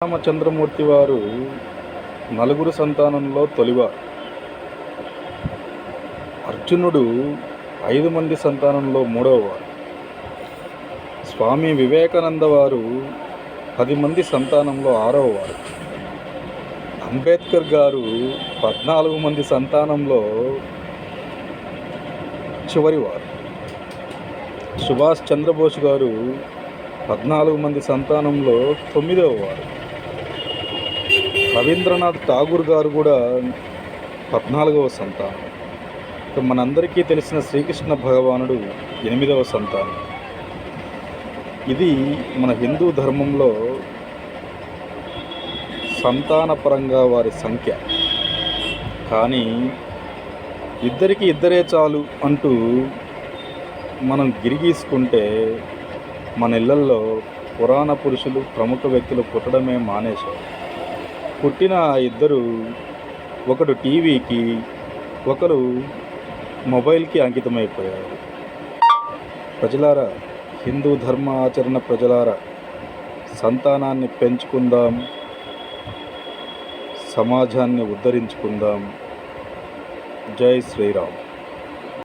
రామచంద్రమూర్తి వారు నలుగురు సంతానంలో తొలివారు. అర్జునుడు 5 మంది సంతానంలో మూడవవారు. స్వామి వివేకానంద వారు 10 మంది సంతానంలో 6వవారు. అంబేద్కర్ గారు 14 మంది సంతానంలో చివరివారు. సుభాష్ చంద్రబోస్ గారు 14 మంది సంతానంలో 9వవారు. రవీంద్రనాథ్ ఠాగూర్ గారు కూడా 14వ సంతానం. మనందరికీ తెలిసిన శ్రీకృష్ణ భగవానుడు 8వ సంతానం. ఇది మన హిందూ ధర్మంలో సంతానపరంగా వారి సంఖ్య. కానీ ఇద్దరికి ఇద్దరే చాలు అంటూ మనం గిరిగీసుకుంటే మన ఇళ్లల్లో పురాణ పురుషులు, ప్రముఖ వ్యక్తులు పుట్టడమే మానేశారు. పుట్టిన ఆ ఇద్దరు, ఒకడు టీవీకి, ఒకరు మొబైల్కి అంకితమైపోయారు. ప్రజలారా, హిందూ ధర్మ ఆచరణ ప్రజలారా, సంతానాన్ని పెంచుకుందాం, సమాజాన్ని ఉద్ధరించుకుందాం. జై శ్రీరామ్.